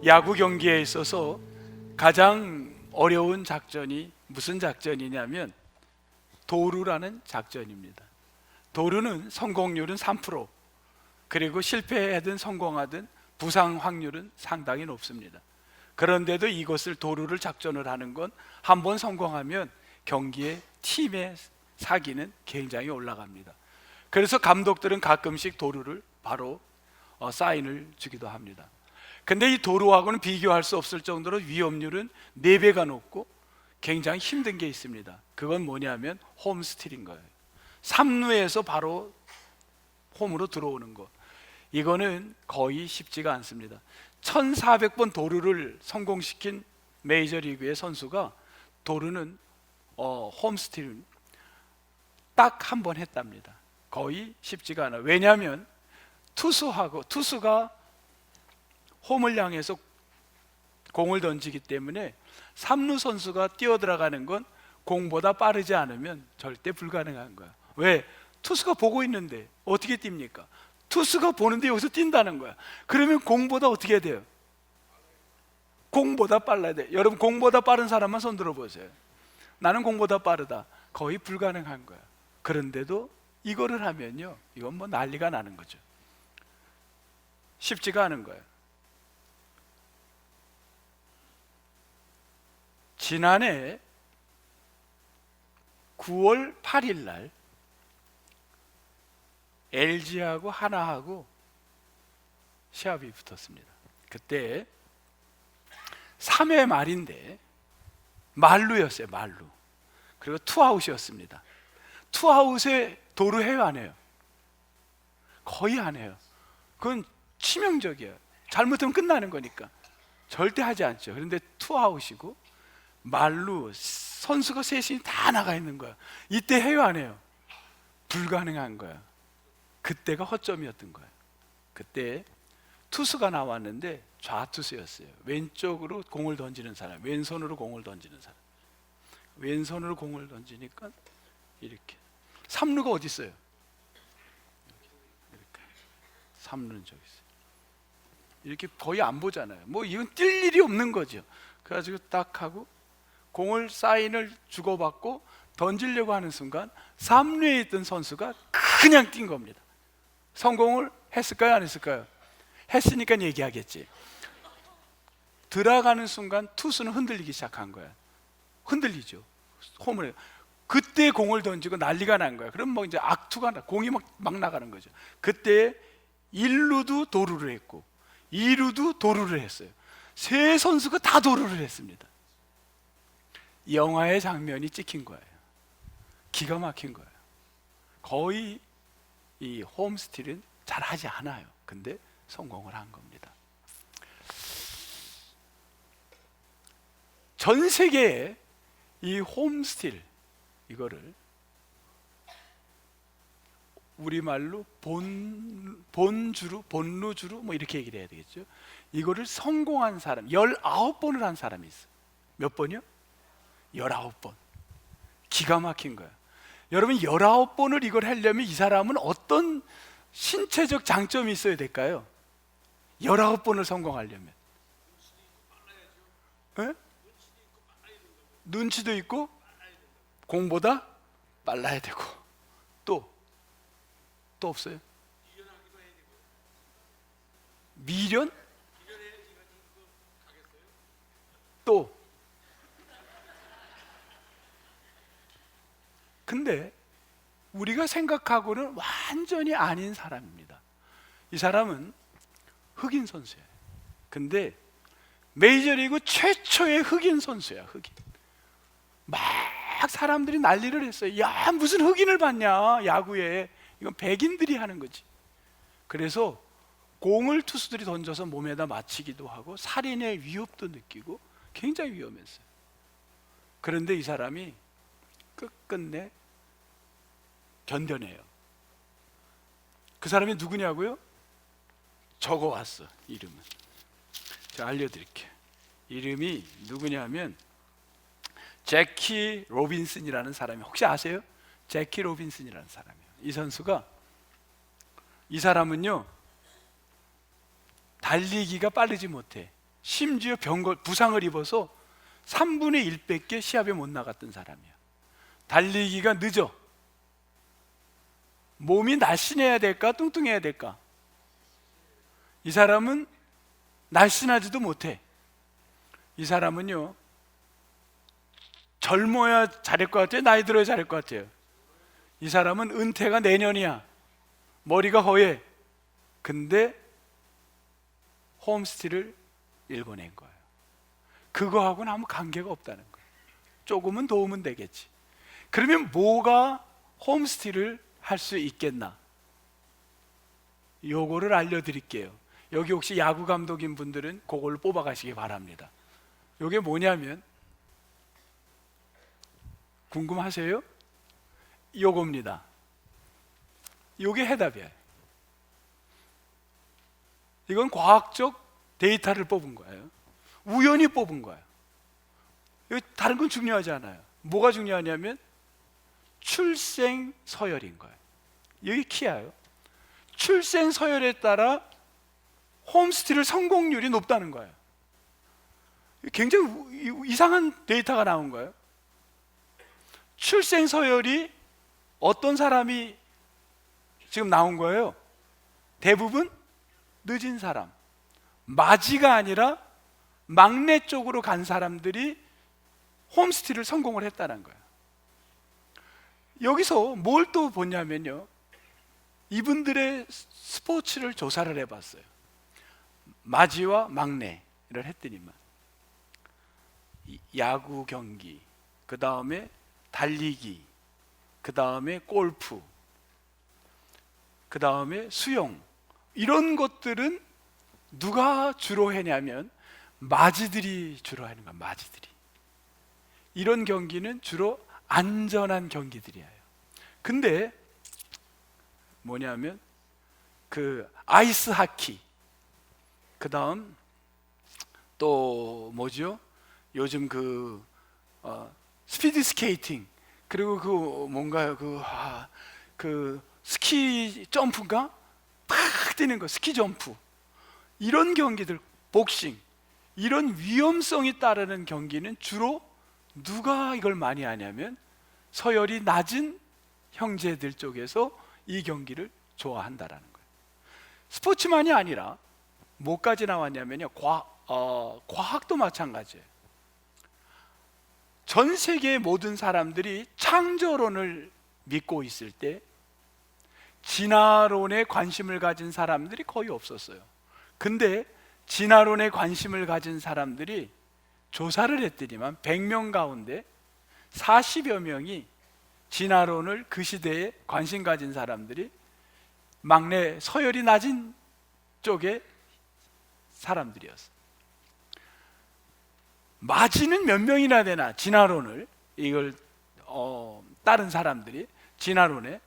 야구 경기에 있어서 가장 어려운 작전이 무슨 작전이냐면 도루라는 작전입니다. 도루는 성공률은 3%, 그리고 실패하든 성공하든 부상 확률은 상당히 높습니다. 그런데도 이것을 도루를 작전을 하는 건 한 번 성공하면 경기의 팀의 사기는 굉장히 올라갑니다. 그래서 감독들은 가끔씩 도루를 바로 사인을 주기도 합니다. 근데 이 도루하고는 비교할 수 없을 정도로 위험률은 4배가 높고 굉장히 힘든 게 있습니다. 그건 뭐냐면 홈스틸인 거예요. 3루에서 바로 홈으로 들어오는 것, 이거는 거의 쉽지가 않습니다. 1400번 도루를 성공시킨 메이저리그의 선수가 도루는 홈스틸 딱 한 번 했답니다. 거의 쉽지가 않아요. 왜냐하면 투수가 홈을 향해서 공을 던지기 때문에 3루 선수가 뛰어들어가는 건 공보다 빠르지 않으면 절대 불가능한 거야. 왜? 투수가 보고 있는데 어떻게 뜁니까? 투수가 보는데 여기서 뛴다는 거야. 그러면 공보다 어떻게 해야 돼요? 공보다 빨라야 돼. 여러분, 공보다 빠른 사람만 손 들어보세요. 나는 공보다 빠르다. 거의 불가능한 거야. 그런데도 이거를 하면요, 이건 뭐 난리가 나는 거죠. 쉽지가 않은 거예요. 지난해 9월 8일 날 LG하고 하나하고 시합이 붙었습니다. 그때 3회 말인데 말루였어요. 말루. 그리고 투아웃이었습니다. 투아웃에 도루 해요, 안 해요? 거의 안 해요. 그건 치명적이에요. 잘못하면 끝나는 거니까 절대 하지 않죠. 그런데 투아웃이고 말루, 선수가 셋이 다 나가 있는 거야. 이때 해요, 안 해요? 불가능한 거야. 그때가 허점이었던 거예요. 그때 투수가 나왔는데 좌투수였어요. 왼쪽으로 공을 던지는 사람, 왼손으로 공을 던지는 사람. 왼손으로 공을 던지니까 이렇게. 3루가 어디 있어요? 이렇게. 3루는 저기 있어요. 이렇게 거의 안 보잖아요. 뭐 이건 뛸 일이 없는 거죠. 그래가지고 딱 하고 공을 사인을 주고받고 던지려고 하는 순간 3루에 있던 선수가 그냥 뛴 겁니다. 성공을 했을까요, 안 했을까요? 했으니까 얘기하겠지. 들어가는 순간 투수는 흔들리기 시작한 거야. 흔들리죠. 홈을. 그때 공을 던지고 난리가 난 거야. 그럼 뭐 이제 악투가 공이 막 나가는 거죠. 그때 1루도 도루를 했고 2루도 도루를 했어요. 세 선수가 다 도루를 했습니다. 영화의 장면이 찍힌 거예요. 기가 막힌 거예요. 거의 이 홈스틸은 잘 하지 않아요. 근데 성공을 한 겁니다. 전 세계에 이 홈스틸, 이거를 우리말로 본루주루 뭐 이렇게 얘기를 해야 되겠죠. 이거를 성공한 사람 19번을 한 사람이 있어요. 몇 번이요? 19번. 기가 막힌 거예요. 여러분, 19번을 이걸 하려면 이 사람은 어떤 신체적 장점이 있어야 될까요? 19번을 성공하려면. 네? 눈치도 있고 공보다 빨라야 되고 또 없어요? 미련? 또 근데 우리가 생각하고는 완전히 아닌 사람입니다. 이 사람은 흑인 선수예요. 근데 메이저리그 최초의 흑인 선수야. 흑인. 막 사람들이 난리를 했어요. 야, 무슨 흑인을 봤냐, 야구에. 이건 백인들이 하는 거지. 그래서 공을 투수들이 던져서 몸에다 맞히기도 하고 살인의 위협도 느끼고 굉장히 위험했어요. 그런데 이 사람이 끝끝내 견뎌내요. 그 사람이 누구냐고요? 적어왔어. 이름은 제가 알려드릴게요. 이름이 누구냐면 제키 로빈슨이라는 사람이, 혹시 아세요? 제키 로빈슨이라는 사람이에요. 이 사람은요 달리기가 빠르지 못해. 심지어 부상을 입어서 3분의 1밖에 시합에 못 나갔던 사람이야. 달리기가 늦어. 몸이 날씬해야 될까 뚱뚱해야 될까? 이 사람은 날씬하지도 못해. 이 사람은요, 젊어야 잘할 것 같아요? 나이 들어야 잘할 것 같아요? 이 사람은 은퇴가 내년이야. 머리가 허해. 근데 홈스틸을 읽어낸 거예요. 그거하고는 아무 관계가 없다는 거예요. 조금은 도움은 되겠지. 그러면 뭐가 홈스틸을 할 수 있겠나? 요거를 알려드릴게요. 여기 혹시 야구 감독인 분들은 그걸 뽑아가시기 바랍니다. 요게 뭐냐면, 궁금하세요? 요겁니다. 요게 해답이에요. 이건 과학적 데이터를 뽑은 거예요. 우연히 뽑은 거예요. 다른 건 중요하지 않아요. 뭐가 중요하냐면 출생 서열인 거예요. 여기 키예요. 출생 서열에 따라 홈스틸을 성공률이 높다는 거예요. 굉장히 이상한 데이터가 나온 거예요. 출생 서열이 어떤 사람이 지금 나온 거예요? 대부분 늦은 사람, 맞이가 아니라 막내 쪽으로 간 사람들이 홈스틸을 성공을 했다는 거예요. 여기서 뭘 또 보냐면요, 이분들의 스포츠를 조사를 해봤어요. 맞이와 막내를 했더니만 야구 경기, 그 다음에 달리기, 그 다음에 골프, 그 다음에 수영, 이런 것들은 누가 주로 했냐면 맞이들이 주로 하는 거야. 맞이들이. 이런 경기는 주로 안전한 경기들이에요. 근데 뭐냐면 그 아이스 하키, 그 다음 또 뭐죠? 요즘 스피드 스케이팅, 그리고 뭔가요? 그 스키 점프인가? 팍 뛰는 거, 스키 점프, 이런 경기들, 복싱, 이런 위험성이 따르는 경기는 주로 누가 이걸 많이 하냐면 서열이 낮은 형제들 쪽에서 이 경기를 좋아한다라는 거예요. 스포츠만이 아니라 뭐까지 나왔냐면요, 과학도 마찬가지예요. 전 세계의 모든 사람들이 창조론을 믿고 있을 때 진화론에 관심을 가진 사람들이 거의 없었어요. 근데 진화론에 관심을 가진 사람들이 조사를 했더니만 100명 가운데 40여 명이 진화론을 그 시대에 관심 가진 사람들이 막내 서열이 낮은 쪽의 사람들이었어요. 맞이는 몇 명이나 되나, 진화론을 이걸 따른 사람들이 진화론에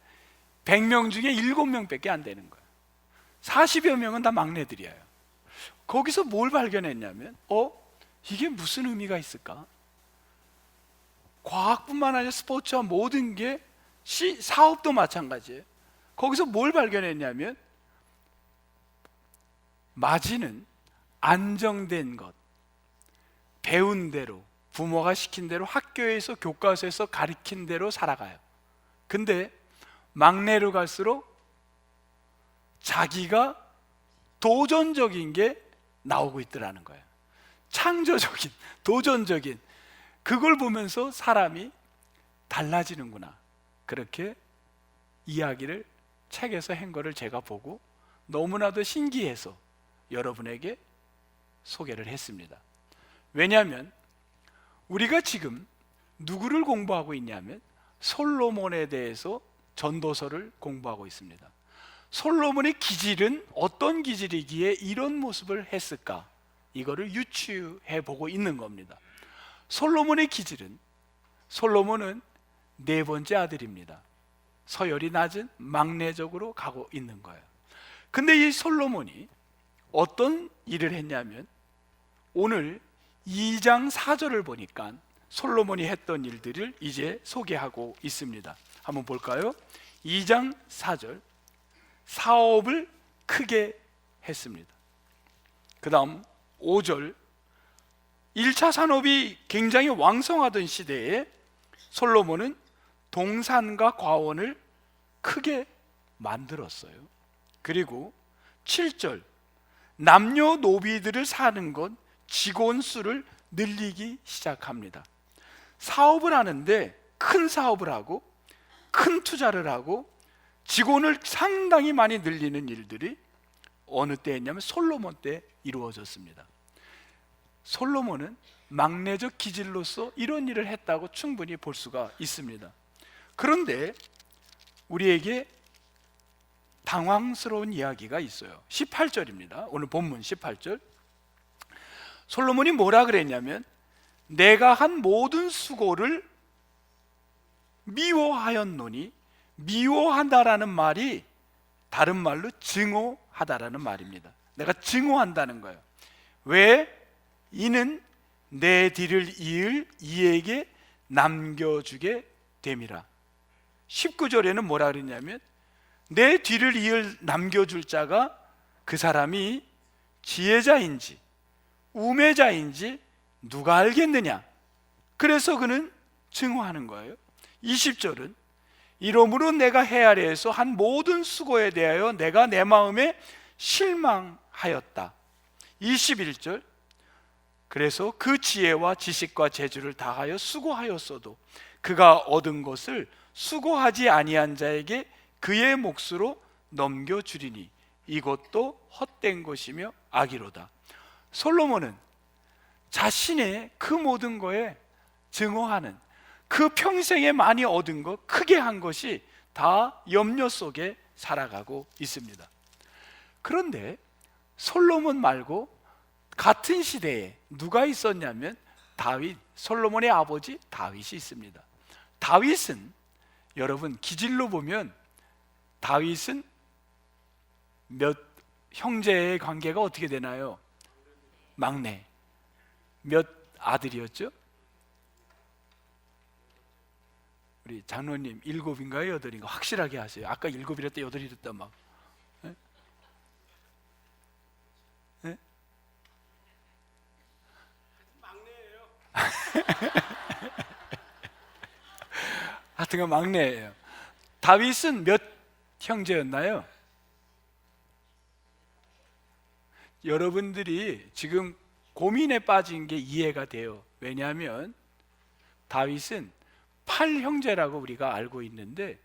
100명 중에 7명밖에 안 되는 거예요. 40여 명은 다 막내들이에요. 거기서 뭘 발견했냐면 이게 무슨 의미가 있을까? 과학뿐만 아니라 스포츠와 모든 게 사업도 마찬가지예요. 거기서 뭘 발견했냐면 맞이는 안정된 것, 배운 대로, 부모가 시킨 대로, 학교에서 교과서에서 가르친 대로 살아가요. 근데 막내로 갈수록 자기가 도전적인 게 나오고 있더라는 거예요. 창조적인, 도전적인, 그걸 보면서 사람이 달라지는구나, 그렇게 이야기를 책에서 한 거를 제가 보고 너무나도 신기해서 여러분에게 소개를 했습니다. 왜냐하면 우리가 지금 누구를 공부하고 있냐면 솔로몬에 대해서 전도서를 공부하고 있습니다. 솔로몬의 기질은 어떤 기질이기에 이런 모습을 했을까? 이거를 유추해 보고 있는 겁니다. 솔로몬의 기질은, 솔로몬은 네 번째 아들입니다. 서열이 낮은 막내적으로 가고 있는 거예요. 근데 이 솔로몬이 어떤 일을 했냐면 오늘 2장 4절을 보니까 솔로몬이 했던 일들을 이제 소개하고 있습니다. 한번 볼까요? 2장 4절, 사업을 크게 했습니다. 그 다음 5절 1차 산업이 굉장히 왕성하던 시대에 솔로몬은 동산과 과원을 크게 만들었어요. 그리고 7절, 남녀노비들을 사는 것, 직원 수를 늘리기 시작합니다. 사업을 하는데 큰 사업을 하고 큰 투자를 하고 직원을 상당히 많이 늘리는 일들이 어느 때였냐면 솔로몬 때 이루어졌습니다. 솔로몬은 막내적 기질로서 이런 일을 했다고 충분히 볼 수가 있습니다. 그런데 우리에게 당황스러운 이야기가 있어요. 18절입니다. 오늘 본문 18절. 솔로몬이 뭐라 그랬냐면 내가 한 모든 수고를 미워하였노니, 미워한다라는 말이 다른 말로 증오하다라는 말입니다. 내가 증오한다는 거예요. 왜? 이는 내 뒤를 이을 이에게 남겨주게 됨이라. 19절에는 뭐라 그랬냐면 내 뒤를 이을 남겨줄 자가 그 사람이 지혜자인지 우매자인지 누가 알겠느냐. 그래서 그는 증오하는 거예요. 20절은 이러므로 내가 헤아려서 한 모든 수고에 대하여 내가 내 마음에 실망하였다. 21절 그래서 그 지혜와 지식과 재주를 다하여 수고하였어도 그가 얻은 것을 수고하지 아니한 자에게 그의 몫으로 넘겨주리니 이것도 헛된 것이며 악이로다. 솔로몬은 자신의 그 모든 거에 증오하는, 그 평생에 많이 얻은 것, 크게 한 것이 다 염려 속에 살아가고 있습니다. 그런데 솔로몬 말고 같은 시대에 누가 있었냐면 다윗, 솔로몬의 아버지 다윗이 있습니다. 다윗은 여러분 기질로 보면 다윗은 몇 형제의 관계가 어떻게 되나요? 막내. 몇 아들이었죠? 우리 장로님 7인가요? 8인가? 확실하게 하세요. 아까 7이랬다 8이랬다 막. 네? 네? 막내예요. 하여튼 막내예요. 다윗은 몇 형제였나요? 여러분들이 지금 고민에 빠진 게 이해가 돼요. 왜냐하면 다윗은 8형제라고 우리가 알고 있는데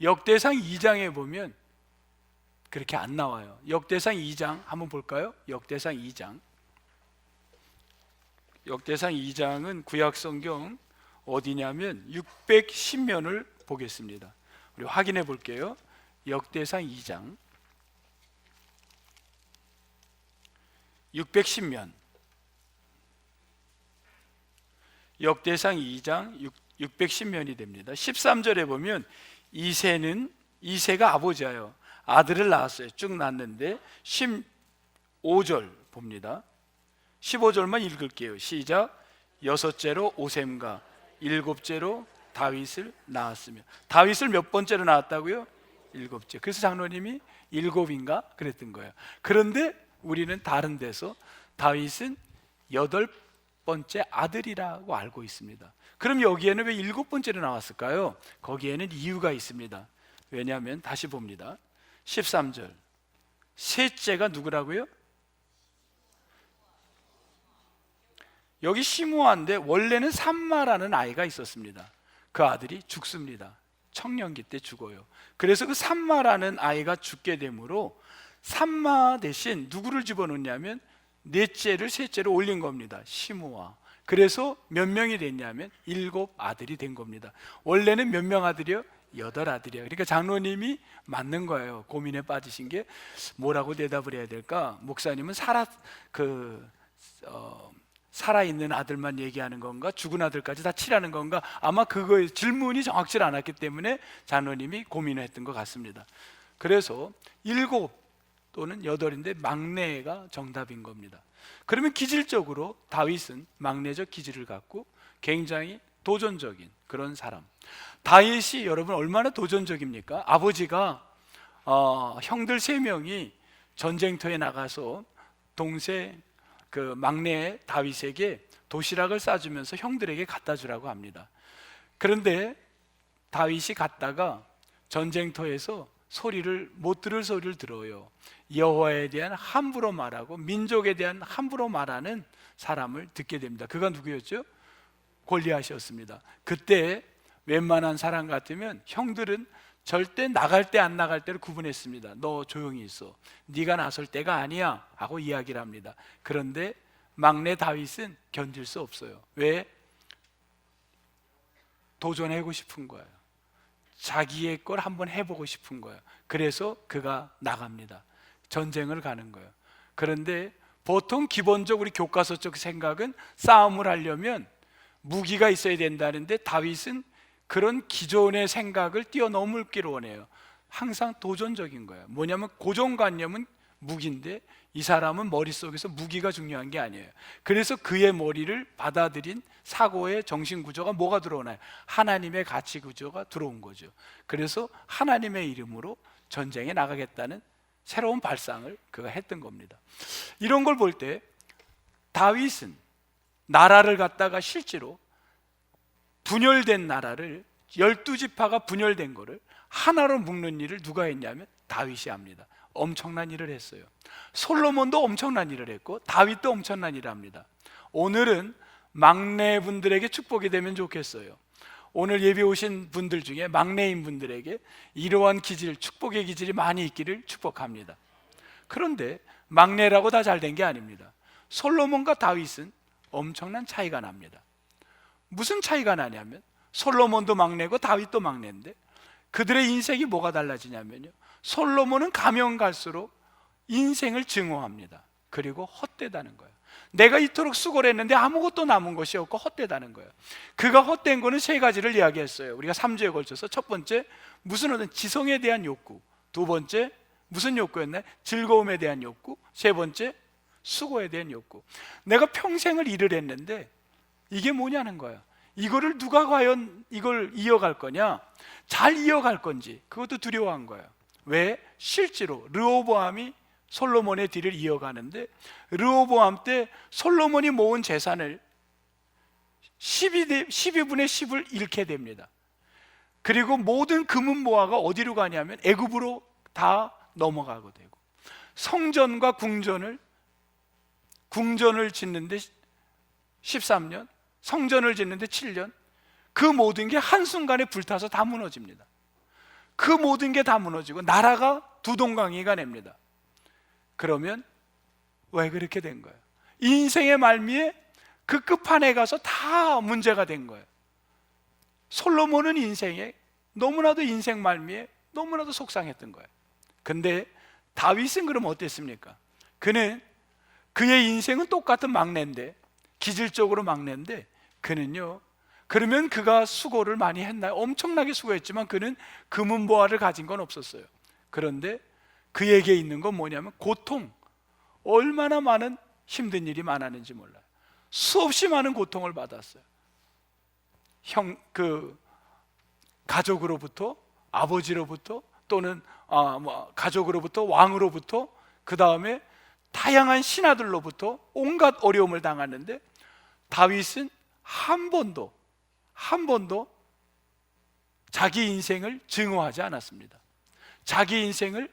역대상 2장에 보면 그렇게 안 나와요. 역대상 2장 한번 볼까요? 역대상 2장. 역대상 2장은 구약성경 어디냐면 610면을 보겠습니다. 우리 확인해 볼게요. 역대상 2장 610면, 역대상 2장 610면이 됩니다. 13절에 보면 이새가 아버지예요. 아들을 낳았어요. 쭉 낳았는데 15절 봅니다. 15절만 읽을게요. 시작. 여섯째로 오셈과 일곱째로 다윗을 낳았으며. 다윗을 몇 번째로 낳았다고요? 7째. 그래서 장로님이 7인가 그랬던 거예요. 그런데 우리는 다른 데서 다윗은 8번째 아들이라고 알고 있습니다. 그럼 여기에는 왜 7번째로 나왔을까요? 거기에는 이유가 있습니다. 왜냐하면 다시 봅니다. 13절 셋째가 누구라고요? 여기 시므아인데 원래는 삼마라는 아이가 있었습니다. 그 아들이 죽습니다. 청년기 때 죽어요. 그래서 그 삼마라는 아이가 죽게 되므로 삼마 대신 누구를 집어넣냐면 넷째를 셋째로 올린 겁니다. 시므아. 그래서 몇 명이 됐냐면 7 아들이 된 겁니다. 원래는 몇 명 아들이요? 8 아들이에요. 그러니까 장로님이 맞는 거예요. 고민에 빠지신 게 뭐라고 대답을 해야 될까? 목사님은 살아있는 아들만 얘기하는 건가? 죽은 아들까지 다 치라는 건가? 아마 그거의 질문이 정확치 않았기 때문에 장로님이 고민을 했던 것 같습니다. 그래서 7 또는 8인데 막내가 정답인 겁니다. 그러면 기질적으로 다윗은 막내적 기질을 갖고 굉장히 도전적인 그런 사람. 다윗이 여러분 얼마나 도전적입니까? 아버지가 형들 3명이 전쟁터에 나가서 동생 그 막내 다윗에게 도시락을 싸주면서 형들에게 갖다 주라고 합니다. 그런데 다윗이 갔다가 전쟁터에서 소리를 못 들을 소리를 들어요. 여호와에 대한 함부로 말하고 민족에 대한 함부로 말하는 사람을 듣게 됩니다. 그가 누구였죠? 골리앗이었습니다. 그때 웬만한 사람 같으면 형들은 절대 나갈 때 안 나갈 때를 구분했습니다. 너 조용히 있어, 네가 나설 때가 아니야 하고 이야기를 합니다. 그런데 막내 다윗은 견딜 수 없어요. 왜? 도전하고 싶은 거예요. 자기의 걸 한번 해보고 싶은 거예요. 그래서 그가 나갑니다. 전쟁을 가는 거예요. 그런데 보통 기본적으로 우리 교과서적 생각은 싸움을 하려면 무기가 있어야 된다는데 다윗은 그런 기존의 생각을 뛰어넘기를 원해요. 항상 도전적인 거예요. 뭐냐면 고정관념은 무기인데 이 사람은 머릿속에서 무기가 중요한 게 아니에요. 그래서 그의 머리를 받아들인 사고의 정신구조가 뭐가 들어오나요? 하나님의 가치구조가 들어온 거죠. 그래서 하나님의 이름으로 전쟁에 나가겠다는 새로운 발상을 그가 했던 겁니다. 이런 걸 볼 때 다윗은 나라를 갖다가 실제로 분열된 나라를 12지파가 분열된 거를 하나로 묶는 일을 누가 했냐면 다윗이 합니다. 엄청난 일을 했어요. 솔로몬도 엄청난 일을 했고 다윗도 엄청난 일을 합니다. 오늘은 막내분들에게 축복이 되면 좋겠어요. 오늘 예배 오신 분들 중에 막내인 분들에게 이러한 기질, 축복의 기질이 많이 있기를 축복합니다. 그런데 막내라고 다 잘 된 게 아닙니다. 솔로몬과 다윗은 엄청난 차이가 납니다. 무슨 차이가 나냐면 솔로몬도 막내고 다윗도 막내인데 그들의 인생이 뭐가 달라지냐면요, 솔로몬은 가면 갈수록 인생을 증오합니다. 그리고 헛되다는 거예요. 내가 이토록 수고를 했는데 아무것도 남은 것이 없고 헛되다는 거예요. 그가 헛된 거는 세 가지를 이야기했어요. 우리가 3주에 걸쳐서 첫 번째, 무슨 어떤 지성에 대한 욕구. 두 번째, 무슨 욕구였나요? 즐거움에 대한 욕구. 세 번째, 수고에 대한 욕구. 내가 평생을 일을 했는데 이게 뭐냐는 거예요. 이거를 누가 과연 이걸 이어갈 거냐, 잘 이어갈 건지 그것도 두려워한 거예요. 왜? 실제로 르호보암이 솔로몬의 뒤를 이어가는데 르호보암 때 솔로몬이 모은 재산을 12분의 10을 잃게 됩니다. 그리고 모든 금은보화가 어디로 가냐면 애굽으로 다 넘어가게 되고, 성전과 궁전을 짓는데 13년, 성전을 짓는데 7년, 그 모든 게 한순간에 불타서 다 무너집니다. 그 모든 게 다 무너지고 나라가 두 동강이가 냅니다. 그러면 왜 그렇게 된 거예요? 인생의 말미에 그 끝판에 가서 다 문제가 된 거예요. 솔로몬은 인생에 너무나도 인생 말미에 너무나도 속상했던 거예요. 근데 다윗은 그럼 어땠습니까? 그는 그의 인생은 똑같은 막내인데, 기질적으로 막내인데, 그는요, 그러면 그가 수고를 많이 했나요? 엄청나게 수고했지만 그는 금은보화를 가진 건 없었어요. 그런데 그에게 있는 건 뭐냐면 고통, 얼마나 많은 힘든 일이 많았는지 몰라요. 수없이 많은 고통을 받았어요. 가족으로부터, 아버지로부터, 또는 가족으로부터, 왕으로부터, 그 다음에 다양한 신하들로부터 온갖 어려움을 당하는데 다윗은 한 번도 자기 인생을 증오하지 않았습니다. 자기 인생을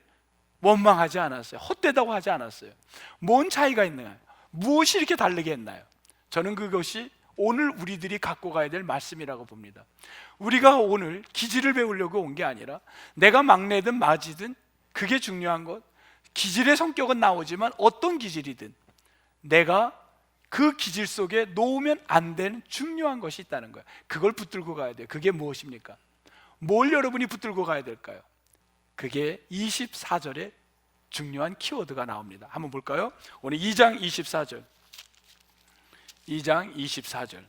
원망하지 않았어요. 헛되다고 하지 않았어요. 뭔 차이가 있나요? 무엇이 이렇게 다르게 했나요? 저는 그것이 오늘 우리들이 갖고 가야 될 말씀이라고 봅니다. 우리가 오늘 기질을 배우려고 온 게 아니라 내가 막내든 맞이든 그게 중요한 것, 기질의 성격은 나오지만 어떤 기질이든 내가 그 기질 속에 놓으면 안 되는 중요한 것이 있다는 거예요. 그걸 붙들고 가야 돼요. 그게 무엇입니까? 뭘 여러분이 붙들고 가야 될까요? 그게 24절에 중요한 키워드가 나옵니다. 한번 볼까요? 오늘 2장 24절. 2장 24절.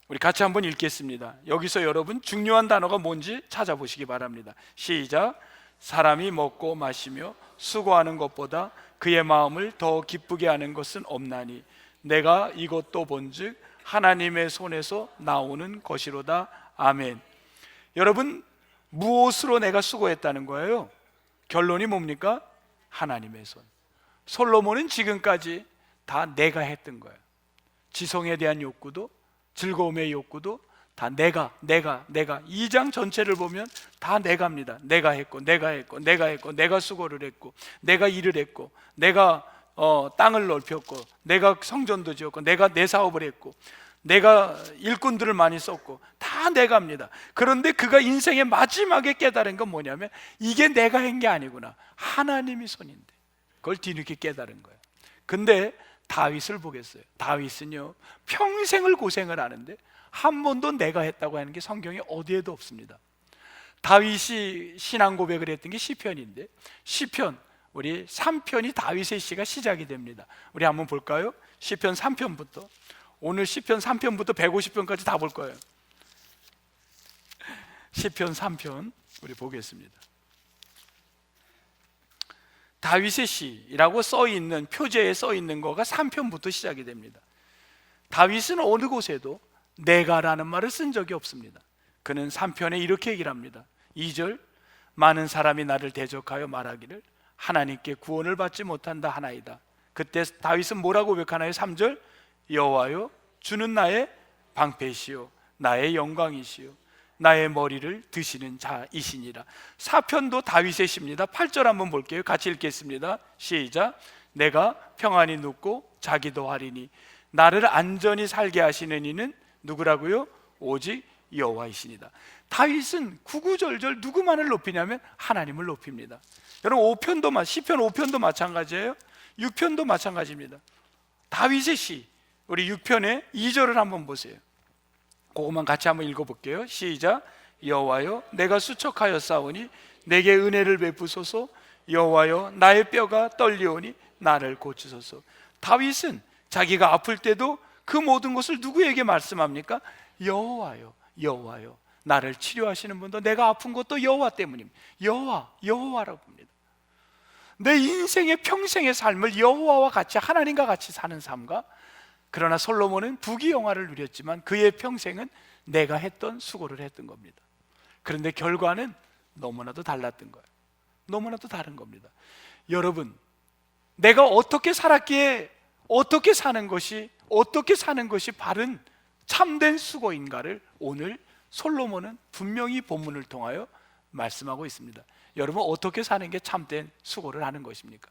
우리 같이 한번 읽겠습니다. 여기서 여러분 중요한 단어가 뭔지 찾아보시기 바랍니다. 시작. 사람이 먹고 마시며 수고하는 것보다 그의 마음을 더 기쁘게 하는 것은 없나니 내가 이것도 본즉 하나님의 손에서 나오는 것이로다. 아멘. 여러분, 무엇으로 내가 수고했다는 거예요? 결론이 뭡니까? 하나님의 손. 솔로몬은 지금까지 다 내가 했던 거예요. 지성에 대한 욕구도, 즐거움의 욕구도 다 내가 2장 전체를 보면 다 내가입니다. 내가 했고 내가 수고를 했고 내가 일을 했고 내가 땅을 넓혔고 내가 성전도 지었고 내가 내 사업을 했고 내가 일꾼들을 많이 썼고 다 내가입니다. 그런데 그가 인생의 마지막에 깨달은 건 뭐냐면 이게 내가 한 게 아니구나, 하나님이 손인데, 그걸 뒤늦게 깨달은 거예요. 근데 다윗을 보겠어요. 다윗은요 평생을 고생을 하는데 한 번도 내가 했다고 하는 게 성경에 어디에도 없습니다. 다윗이 신앙 고백을 했던 게 시편인데, 시편 우리 3편이 다윗의 시가 시작이 됩니다. 우리 한번 볼까요? 시편 3편부터, 오늘 시편 3편부터 150편까지 다 볼 거예요. 시편 3편 우리 보겠습니다. 다윗의 시라고 써있는, 표제에 써있는 거가 3편부터 시작이 됩니다. 다윗은 어느 곳에도 내가라는 말을 쓴 적이 없습니다. 그는 3편에 이렇게 얘기를 합니다. 2절, 많은 사람이 나를 대적하여 말하기를 하나님께 구원을 받지 못한다 하나이다. 그때 다윗은 뭐라고 고백하나요? 3절, 여호와여 주는 나의 방패시요 나의 영광이시요 나의 머리를 드시는 자이시니라. 4편도 다윗의 시입니다. 8절 한번 볼게요. 같이 읽겠습니다. 시작. 내가 평안히 눕고 자기도 하리니 나를 안전히 살게 하시는 이는 누구라고요? 오직 여호와이시니다. 다윗은 구구절절 누구만을 높이냐면 하나님을 높입니다. 여러분 5편도 시편 5편도 마찬가지예요. 6편도 마찬가지입니다. 다윗의 시 우리 6편의 2절을 한번 보세요. 그것만 같이 한번 읽어볼게요. 시작. 여호와여 내가 수척하여 싸우니 내게 은혜를 베푸소서. 여호와여 나의 뼈가 떨리오니 나를 고치소서. 다윗은 자기가 아플 때도 그 모든 것을 누구에게 말씀합니까? 여호와여 여호와여 나를 치료하시는 분도 내가 아픈 것도 여호와 때문입니다. 여호와라고 봅니다. 내 인생의 평생의 삶을 여호와와 같이, 하나님과 같이 사는 삶과, 그러나 솔로몬은 부귀영화를 누렸지만 그의 평생은 내가 했던 수고를 했던 겁니다. 그런데 결과는 너무나도 달랐던 거예요. 너무나도 다른 겁니다. 여러분, 내가 어떻게 살았기에 어떻게 사는 것이 바른 참된 수고인가를 오늘 솔로몬은 분명히 본문을 통하여 말씀하고 있습니다. 여러분, 어떻게 사는 게 참된 수고를 하는 것입니까?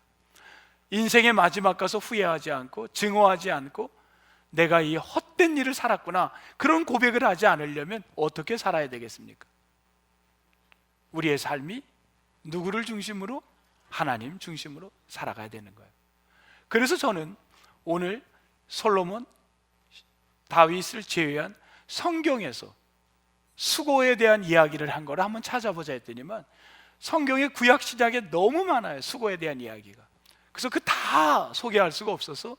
인생의 마지막 가서 후회하지 않고 증오하지 않고 내가 이 헛된 일을 살았구나, 그런 고백을 하지 않으려면 어떻게 살아야 되겠습니까? 우리의 삶이 누구를 중심으로? 하나님 중심으로 살아가야 되는 거예요. 그래서 저는 오늘 솔로몬, 다윗을 제외한 성경에서 수고에 대한 이야기를 한 거를 한번 찾아보자 했더니만 성경의 구약 신약에 너무 많아요, 수고에 대한 이야기가. 그래서 그 다 소개할 수가 없어서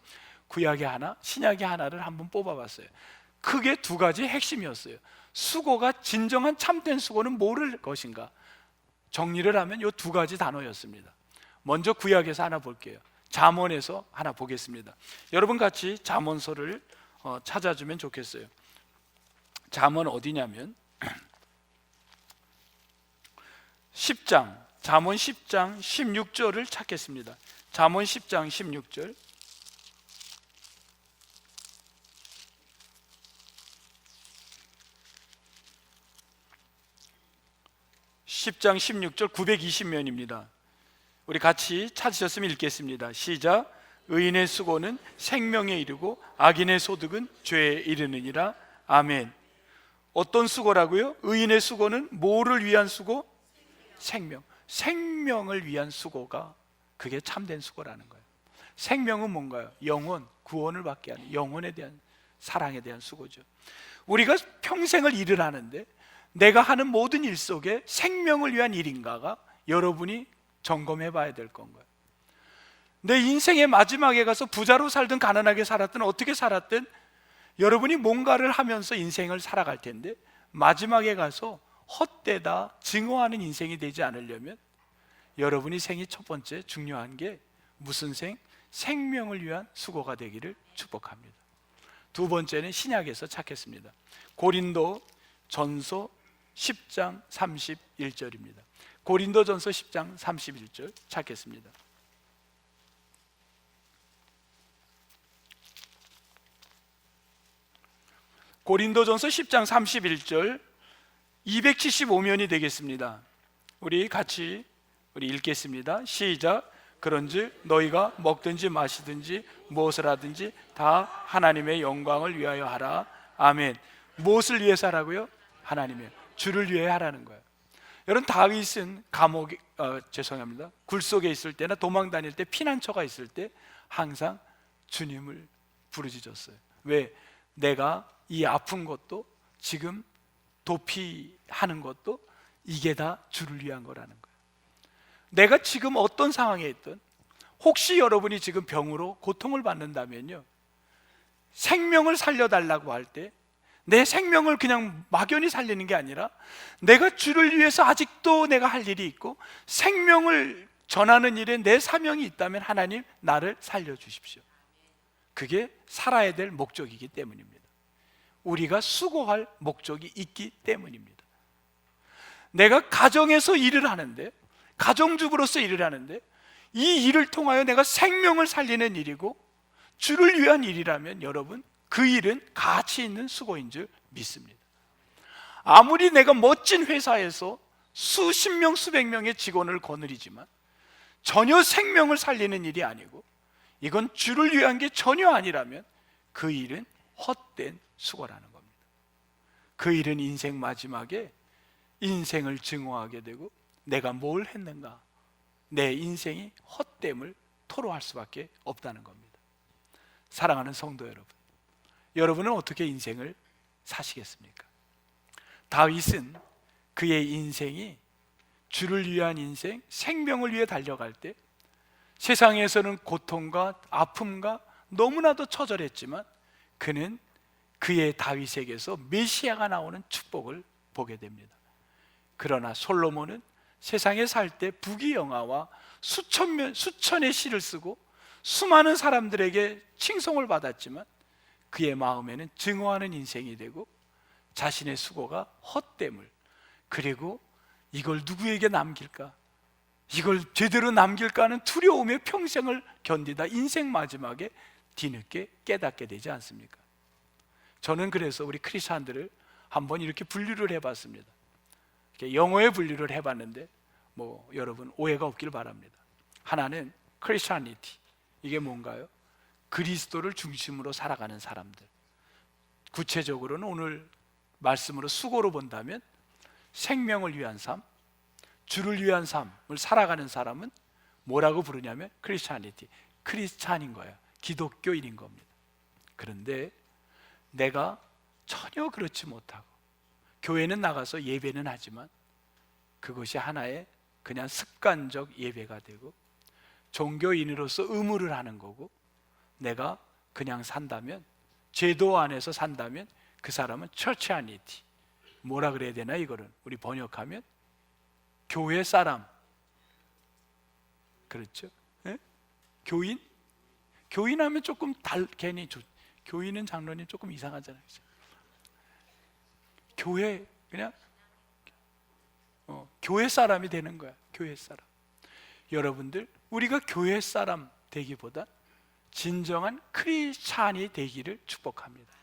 구약의 하나, 신약의 하나를 한번 뽑아봤어요. 크게 두 가지 핵심이었어요. 수고가, 진정한 참된 수고는 뭐를 것인가? 정리를 하면 이 두 가지 단어였습니다. 먼저 구약에서 하나 볼게요. 잠언에서 하나 보겠습니다. 여러분 같이 잠언서를 찾아주면 좋겠어요. 잠언 어디냐면 10장, 잠언 10장 16절을 찾겠습니다. 잠언 10장 16절. (10장 16절) 920면입니다. 우리 같이 찾으셨으면 읽겠습니다. 시작. 의인의 수고는 생명에 이르고 악인의 소득은 죄에 이르느니라. 아멘. 어떤 수고라고요? 의인의 수고는 뭐를 위한 수고? 생명을 위한 수고가, 그게 참된 수고라는 거예요. 생명은 뭔가요? 영혼, 구원을 받게 하는 영혼에 대한, 사랑에 대한 수고죠. 우리가 평생을 일을 하는데 내가 하는 모든 일 속에 생명을 위한 일인가가 여러분이 점검해 봐야 될 건 거예요. 내 인생의 마지막에 가서 부자로 살든 가난하게 살았든 어떻게 살았든 여러분이 뭔가를 하면서 인생을 살아갈 텐데 마지막에 가서 헛되다 증오하는 인생이 되지 않으려면 여러분이 생이 첫 번째 중요한 게 무슨 생? 생명을 위한 수고가 되기를 축복합니다. 두 번째는 신약에서 찾겠습니다. 고린도 전서 10장 31절입니다. 고린도 전서 10장 31절 찾겠습니다. 고린도전서 10장 31절 275면이 되겠습니다. 우리 같이 읽겠습니다. 시작. 그런즉 너희가 먹든지 마시든지 무엇을 하든지 다 하나님의 영광을 위하여 하라. 아멘. 무엇을 위해서 하라고요? 하나님의 주를 위해 하라는 거예요. 여러분, 다윗은 굴 속에 있을 때나 도망 다닐 때, 피난처가 있을 때 항상 주님을 부르짖었어요. 왜? 내가 이 아픈 것도, 지금 도피하는 것도 이게 다 주를 위한 거라는 거예요. 내가 지금 어떤 상황에 있든, 혹시 여러분이 지금 병으로 고통을 받는다면요, 생명을 살려달라고 할 때 내 생명을 그냥 막연히 살리는 게 아니라, 내가 주를 위해서 아직도 내가 할 일이 있고 생명을 전하는 일에 내 사명이 있다면 하나님 나를 살려주십시오. 그게 살아야 될 목적이기 때문입니다. 우리가 수고할 목적이 있기 때문입니다. 내가 가정에서 일을 하는데, 가정주부로서 일을 하는데, 이 일을 통하여 내가 생명을 살리는 일이고 주를 위한 일이라면 여러분, 그 일은 가치 있는 수고인 줄 믿습니다. 아무리 내가 멋진 회사에서 수십 명, 수백 명의 직원을 거느리지만 전혀 생명을 살리는 일이 아니고 이건 주를 위한 게 전혀 아니라면 그 일은 헛된 수고라는 겁니다. 그 일은 인생 마지막에 인생을 증오하게 되고 내가 뭘 했는가, 내 인생이 헛됨을 토로할 수밖에 없다는 겁니다. 사랑하는 성도 여러분, 여러분은 어떻게 인생을 사시겠습니까? 다윗은 그의 인생이 주를 위한 인생, 생명을 위해 달려갈 때 세상에서는 고통과 아픔과 너무나도 처절했지만 그는 그의 다윗에게서 메시아가 나오는 축복을 보게 됩니다. 그러나 솔로몬은 세상에 살 때 부귀영화와 수천의 시를 쓰고 수많은 사람들에게 칭송을 받았지만 그의 마음에는 증오하는 인생이 되고 자신의 수고가 헛됨을, 그리고 이걸 누구에게 남길까, 이걸 제대로 남길까 하는 두려움에 평생을 견디다 인생 마지막에 뒤늦게 깨닫게 되지 않습니까? 저는 그래서 우리 크리스찬들을 한번 이렇게 분류를 해봤습니다. 영어의 분류를 해봤는데 여러분 오해가 없길 바랍니다. 하나는 크리스찬리티, 이게 뭔가요? 그리스도를 중심으로 살아가는 사람들. 구체적으로는 오늘 말씀으로 수고로 본다면 생명을 위한 삶, 주를 위한 삶을 살아가는 사람은 뭐라고 부르냐면 크리스찬리티, 크리스찬인 거예요. 기독교인인 겁니다. 그런데 내가 전혀 그렇지 못하고 교회는 나가서 예배는 하지만 그것이 하나의 그냥 습관적 예배가 되고 종교인으로서 의무를 하는 거고, 내가 그냥 산다면, 제도 안에서 산다면 그 사람은 처치아니티, 뭐라 그래야 되나, 이거를 우리 번역하면 교회 사람, 그렇죠? 네? 교인? 교인하면 조금 괜히 교인은 장로님 조금 이상하잖아요. 교회, 그냥 교회 사람이 되는 거야. 교회 사람. 여러분들, 우리가 교회 사람 되기보다 진정한 크리스찬이 되기를 축복합니다.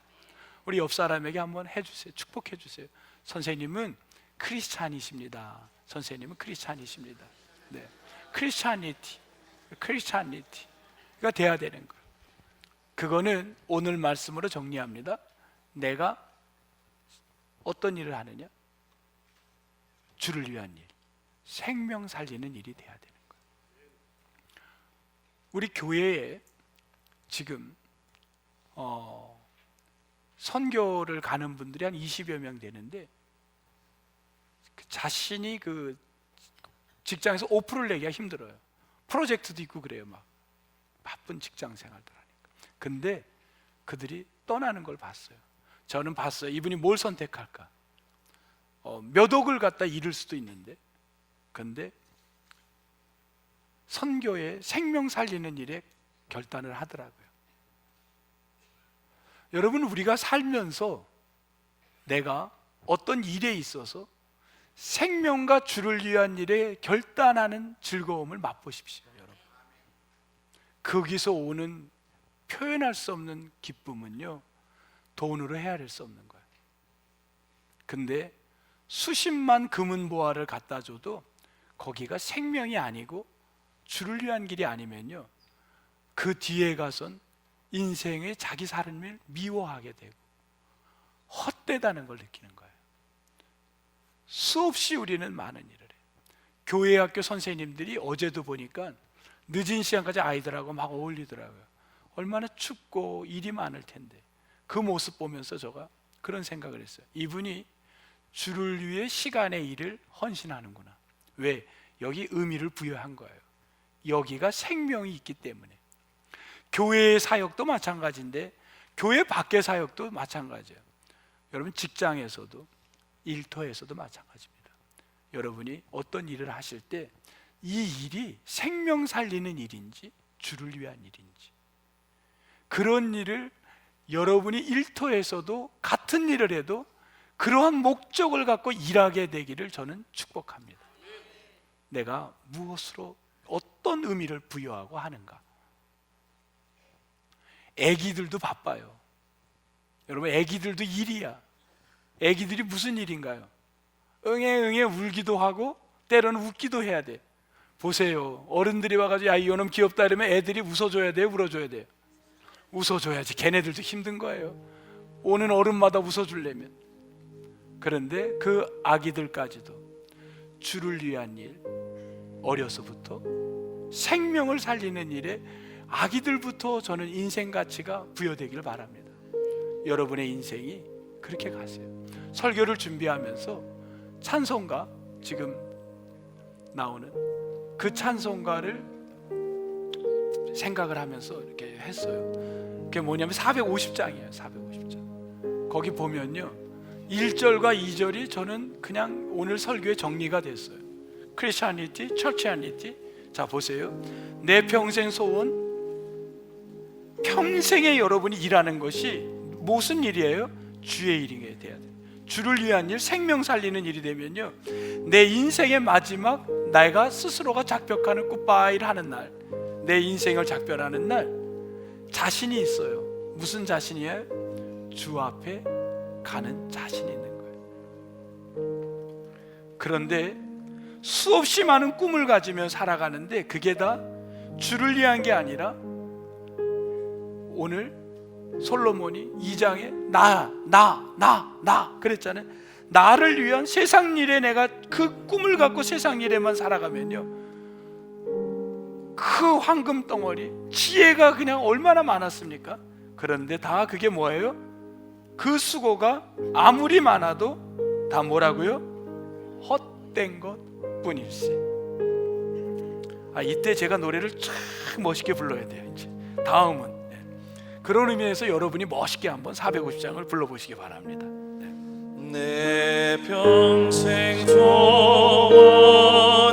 우리 옆 사람에게 한번 해주세요. 축복해 주세요. 선생님은 크리스찬이십니다. 선생님은 크리스찬이십니다. 네, 크리스찬리티가 돼야 되는 거예요. 그거는 오늘 말씀으로 정리합니다. 내가 어떤 일을 하느냐? 주를 위한 일, 생명 살리는 일이 돼야 되는 거예요. 우리 교회에 지금 선교를 가는 분들이 한 20여 명 되는데, 자신이 그 직장에서 오프를 내기가 힘들어요. 프로젝트도 있고 그래요. 막 바쁜 직장 생활들 하니까. 근데 그들이 떠나는 걸 봤어요. 저는 봤어요. 이분이 뭘 선택할까? 몇 억을 갖다 잃을 수도 있는데, 근데 선교에 생명 살리는 일에 결단을 하더라고요. 여러분, 우리가 살면서 내가 어떤 일에 있어서 생명과 주를 위한 일에 결단하는 즐거움을 맛보십시오. 여러분, 거기서 오는 표현할 수 없는 기쁨은요, 돈으로 헤아릴 수 없는 거예요. 근데 수십만 금은보화를 갖다 줘도 거기가 생명이 아니고 주를 위한 길이 아니면요, 그 뒤에 가선 인생의 자기 삶을 미워하게 되고 헛되다는 걸 느끼는 거예요. 수없이 우리는 많은 일을 해요. 교회 학교 선생님들이 어제도 보니까 늦은 시간까지 아이들하고 막 어울리더라고요. 얼마나 춥고 일이 많을 텐데. 그 모습 보면서 제가 그런 생각을 했어요. 이분이 주를 위해 시간의 일을 헌신하는구나. 왜? 여기 의미를 부여한 거예요. 여기가 생명이 있기 때문에. 교회의 사역도 마찬가지인데 교회 밖의 사역도 마찬가지예요. 여러분 직장에서도 일터에서도 마찬가지입니다. 여러분이 어떤 일을 하실 때 이 일이 생명 살리는 일인지 주를 위한 일인지, 그런 일을 여러분이 일터에서도 같은 일을 해도 그러한 목적을 갖고 일하게 되기를 저는 축복합니다. 내가 무엇으로 어떤 의미를 부여하고 하는가. 애기들도 바빠요. 여러분 애기들도 일이야. 애기들이 무슨 일인가요? 응애 울기도 하고 때로는 웃기도 해야 돼. 보세요, 어른들이 와가지고 야 이놈 귀엽다 이러면 애들이 웃어줘야 돼요, 울어줘야 돼요? 웃어줘야지. 걔네들도 힘든 거예요. 오는 어른마다 웃어주려면. 그런데 그 아기들까지도 주를 위한 일, 어려서부터 생명을 살리는 일에 아기들부터 저는 인생 가치가 부여되기를 바랍니다. 여러분의 인생이 그렇게 가세요. 설교를 준비하면서 찬송가, 지금 나오는 그 찬송가를 생각을 하면서 이렇게 했어요. 그게 뭐냐면 450장이에요. 450장. 거기 보면요, 1절과 2절이 저는 그냥 오늘 설교의 정리가 됐어요. 크리스천리티, 처치아니티. 자 보세요. 내 평생 소원, 평생에 여러분이 일하는 것이 무슨 일이에요? 주의 일이 돼야 돼요. 주를 위한 일, 생명 살리는 일이 되면요, 내 인생의 마지막 내가 스스로가 작별하는 굿바이를 하는 날, 내 인생을 작별하는 날 자신이 있어요. 무슨 자신이에요? 주 앞에 가는 자신이 있는 거예요. 그런데 수없이 많은 꿈을 가지며 살아가는데 그게 다 주를 위한 게 아니라, 오늘 솔로몬이 2장에 나 그랬잖아요. 나를 위한 세상 일에, 내가 그 꿈을 갖고 세상 일에만 살아가면요, 그 황금 덩어리, 지혜가 그냥 얼마나 많았습니까? 그런데 다 그게 뭐예요? 그 수고가 아무리 많아도 다 뭐라고요? 헛된 것 뿐일세. 이때 제가 노래를 쫙 멋있게 불러야 돼요. 이제 다음은 그런 의미에서 여러분이 멋있게 한번 450장을 불러보시기 바랍니다. 내 평생 소원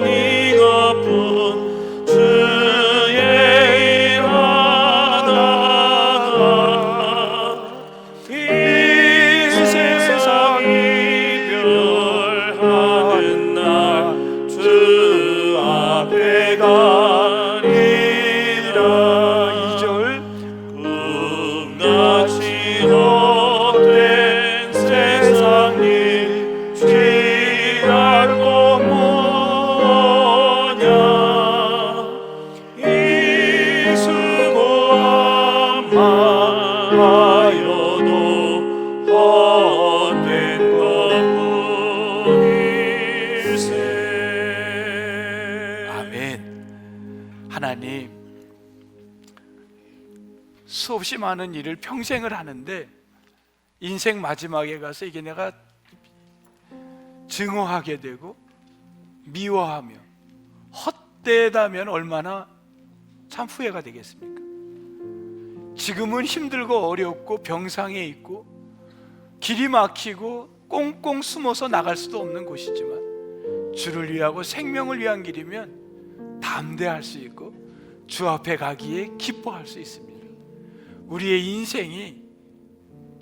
이것뿐, 주의 일 하다가 이 세상 이별하는 날 주 앞에 가리라. 2절 꿈같이 헛된 세상 일 취할 것 뭐냐. 이 수고함 하여도 헛된 것뿐일세. 아멘. 하나님, 수없이 많은 일을 평생을 하는데 인생 마지막에 가서 이게 내가 증오하게 되고 미워하며 헛되다면 얼마나 참 후회가 되겠습니까? 지금은 힘들고 어렵고 병상에 있고 길이 막히고 꽁꽁 숨어서 나갈 수도 없는 곳이지만, 주를 위하고 생명을 위한 길이면 담대할 수 있고 주 앞에 가기에 기뻐할 수 있습니다. 우리의 인생이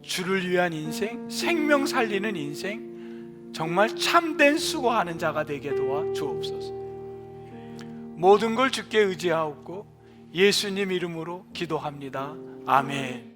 주를 위한 인생, 생명 살리는 인생, 정말 참된 수고하는 자가 되게 도와 주옵소서. 모든 걸 주께 의지하옵고 예수님 이름으로 기도합니다. 아멘.